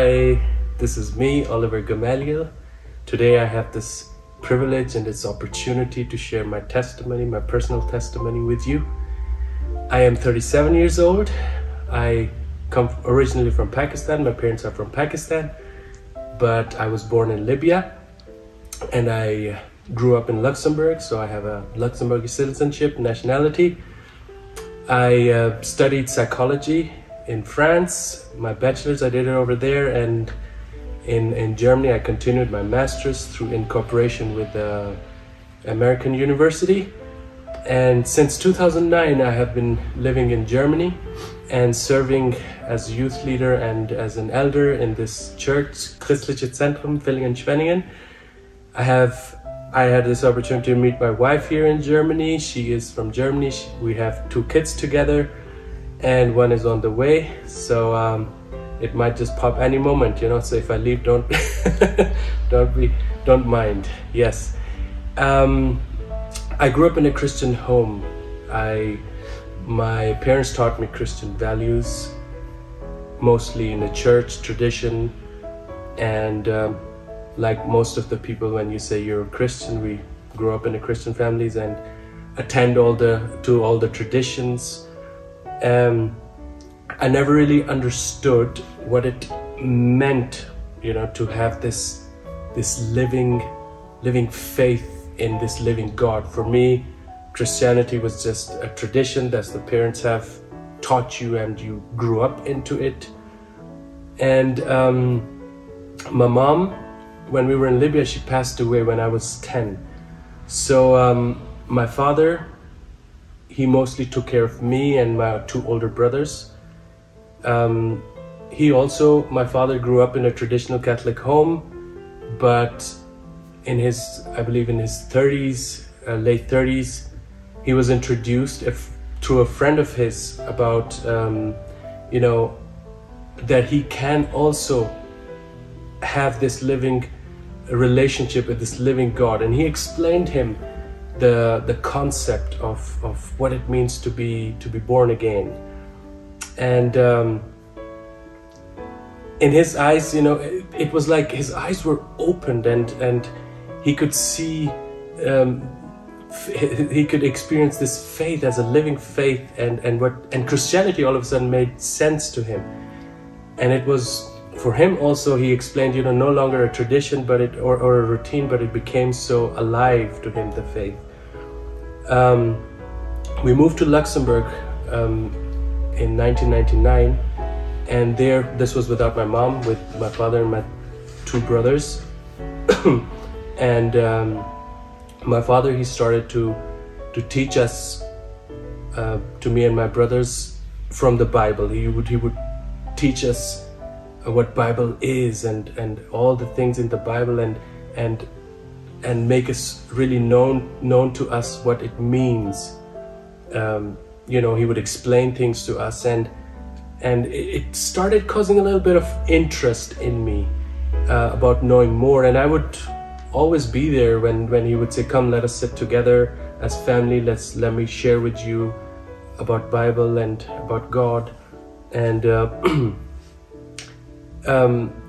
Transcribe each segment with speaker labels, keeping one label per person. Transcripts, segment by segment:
Speaker 1: Hi, this is me, Oliver Gamaliel. Today I have this privilege and this opportunity to share my testimony, my personal testimony with you. I am 37 years old. I come originally from Pakistan. My parents are from Pakistan, but I was born in Libya and I grew up in Luxembourg, so I have a Luxembourgish citizenship, nationality. I studied psychology in France. My bachelor's, I did it over there, and in Germany I continued my master's through incorporation with the American University. And since 2009 I have been living in Germany and serving as youth leader and as an elder in this church, Christliches Zentrum, Villingen-Schwenningen. I had this opportunity to meet my wife here in Germany. She is from Germany. We have 2 kids together and one is on the way. So it might just pop any moment, you know, so if I leave, don't don't mind. Yes. I grew up in a Christian home. My parents taught me Christian values, mostly in the church tradition, and like most of the people, when you say you're a Christian, we grew up in the Christian families and attend all the traditions. I never really understood what it meant, you know, to have this living faith in this living God. For me, Christianity was just a tradition that the parents have taught you and you grew up into it. And my mom, when we were in Libya, she passed away when I was 10. So my father, he mostly took care of me and my 2 older brothers. My father grew up in a traditional Catholic home, but I believe in his 30s, late 30s, he was introduced to a friend of his about, you know, that he can also have this living relationship with this living God. And he explained him the concept of what it means to be born again. And in his eyes, you know, it was like his eyes were opened and he could see, he could experience this faith as a living faith, and Christianity all of a sudden made sense to him. And it was for him also, he explained, you know, no longer a tradition or a routine, but it became so alive to him, the faith. We moved to Luxembourg in 1999, and this was without my mom, with my father and my 2 brothers. And my father, he started to teach us, to me and my brothers, from the Bible. He would teach us what Bible is and all the things in the Bible, and make us really known to us what it means. You know, he would explain things to us, and it started causing a little bit of interest in me about knowing more. And I would always be there when he would say, come, let us sit together as family, let me share with you about Bible and about God. And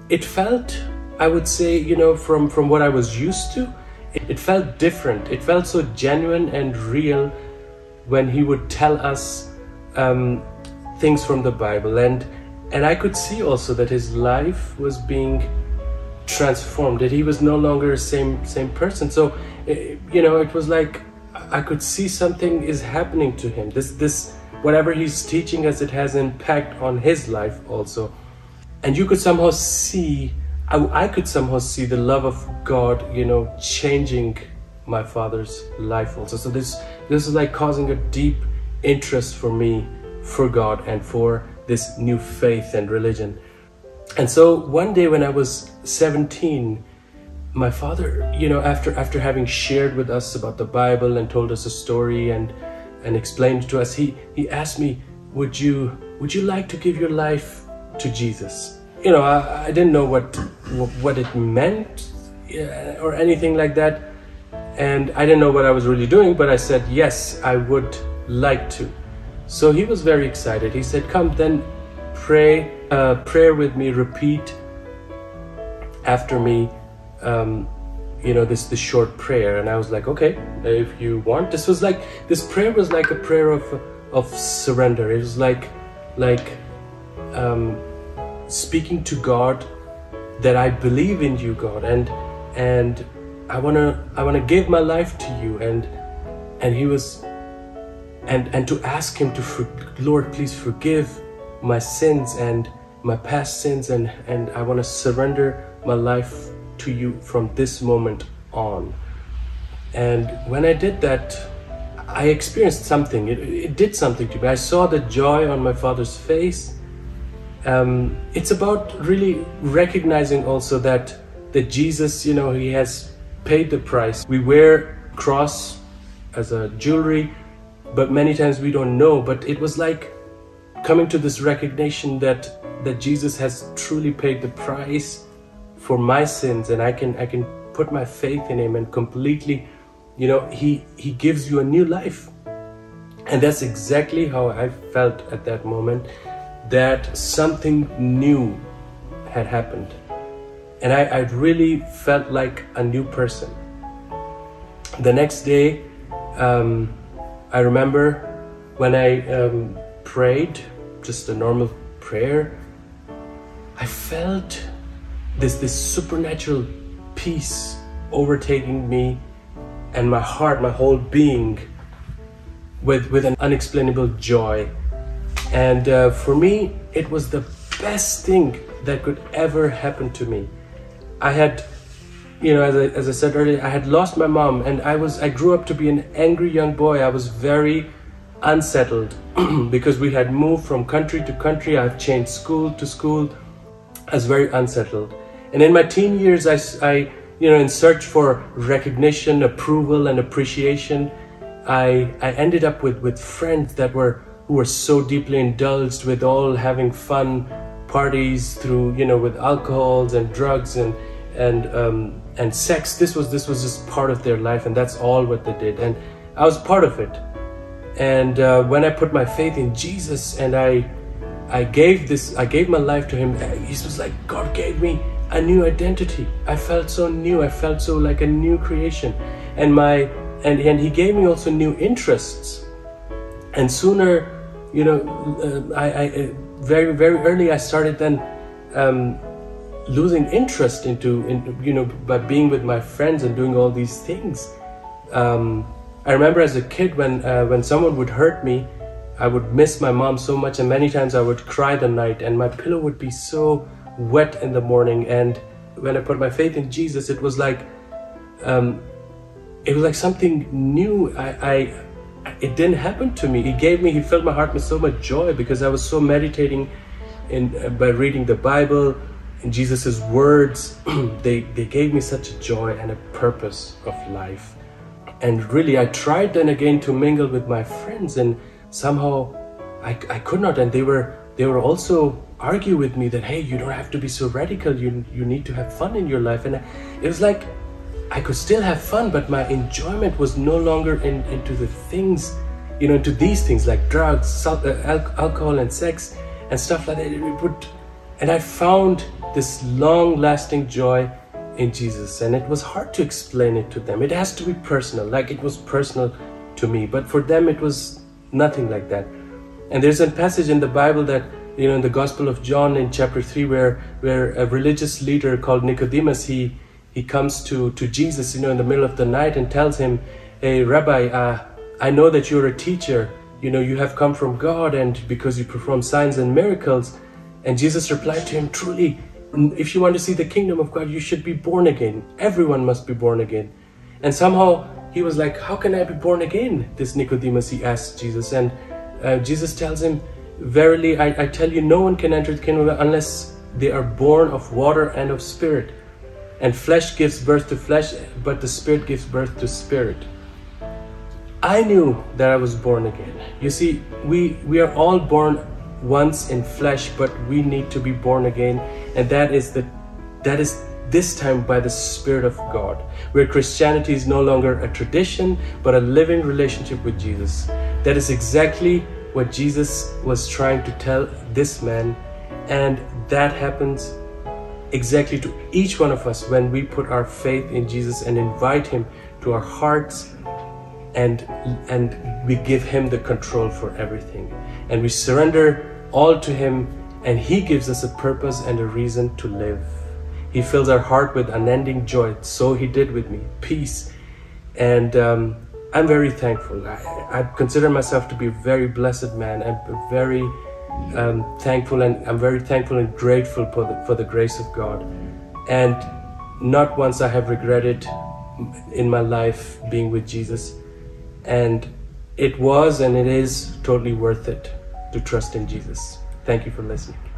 Speaker 1: it felt, I would say, you know, from what I was used to, it felt different. It felt so genuine and real when he would tell us things from the Bible, and I could see also that his life was being transformed, that he was no longer the same person. So you know, it was like I could see something is happening to him. This whatever he's teaching us, it has impact on his life also. And you could somehow see, I could somehow see the love of God, you know, changing my father's life also. So this is like causing a deep interest for me for God and for this new faith and religion. And so one day when I was 17, my father, you know, after having shared with us about the Bible and told us a story and explained to us, he asked me, would you like to give your life to Jesus? You know, I didn't know what it meant or anything like that, and I didn't know what I was really doing, but I said yes, I would like to. So he was very excited. He said, come then, pray with me, repeat after me, this short prayer, and I was like, okay, if you want. This prayer was like a prayer of surrender. It was like speaking to God that I believe in you, God, and I wanna give my life to you, and he was, and to ask him to Lord, please forgive my sins and my past sins, and I want to surrender my life to you from this moment on. And when I did that, I experienced something. It did something to me. I saw the joy on my Father's face. It's about really recognizing also that Jesus, he has paid the price. We wear cross as a jewelry, but many times we don't know. But it was like coming to this recognition that Jesus has truly paid the price for my sins, and I can put my faith in him, and completely, he gives you a new life. And that's exactly how I felt at that moment, that something new had happened. And I really felt like a new person. The next day, I remember when I prayed, just a normal prayer, I felt this supernatural peace overtaking me and my heart, my whole being, with an unexplainable joy. And for me, it was the best thing that could ever happen to me. I had, as I said earlier, I had lost my mom, and I grew up to be an angry young boy. I was very unsettled because we had moved from country to country. I've changed school to school. I was very unsettled. And in my teen years, I in search for recognition, approval, and appreciation, I ended up with friends who were so deeply indulged with all having fun parties through, with alcohols and drugs and sex. This was just part of their life, and that's all what they did. And I was part of it. And when I put my faith in Jesus and I gave my life to him, it was like God gave me a new identity. I felt so new. I felt so like a new creation. And he gave me also new interests. And sooner, I very, very early I started then losing interest by being with my friends and doing all these things. I remember as a kid when someone would hurt me, I would miss my mom so much, and many times I would cry the night, and my pillow would be so wet in the morning. And when I put my faith in Jesus, it was like something new. It didn't happen to me. He filled my heart with so much joy because I was so meditating by reading the Bible and Jesus's words. They gave me such a joy and a purpose of life. And really, I tried then again to mingle with my friends, and somehow I could not. And they were also argue with me that, hey, you don't have to be so radical. You need to have fun in your life. And it was like I could still have fun, but my enjoyment was no longer into the things, into these things like drugs, alcohol, and sex and stuff like that. And I found this long-lasting joy in Jesus, and it was hard to explain it to them. It has to be personal, like it was personal to me, but for them it was nothing like that. And there's a passage in the Bible that, in the Gospel of John in chapter 3, where a religious leader called Nicodemus, he comes to Jesus, in the middle of the night, and tells him, hey, Rabbi, I know that you're a teacher, you have come from God, and because you perform signs and miracles. And Jesus replied to him, truly, if you want to see the kingdom of God, you should be born again. Everyone must be born again. And somehow he was like, how can I be born again? This Nicodemus, he asked Jesus. And Jesus tells him, verily, I tell you, no one can enter the kingdom unless they are born of water and of spirit. And flesh gives birth to flesh, but the spirit gives birth to spirit. I knew that I was born again. You see, we are all born once in flesh, but we need to be born again, and that is this time by the Spirit of God, where Christianity is no longer a tradition but a living relationship with Jesus. That is exactly what Jesus was trying to tell this man, and that happens exactly to each one of us when we put our faith in Jesus and invite Him to our hearts, and we give Him the control for everything, and we surrender all to Him, and He gives us a purpose and a reason to live. He fills our heart with unending joy. So He did with me, peace. And I'm very thankful. I consider myself to be a very blessed man. I'm very thankful, and I'm very thankful and grateful for the grace of God. And not once I have regretted in my life being with Jesus. And it was and it is totally worth it to trust in Jesus. Thank you for listening.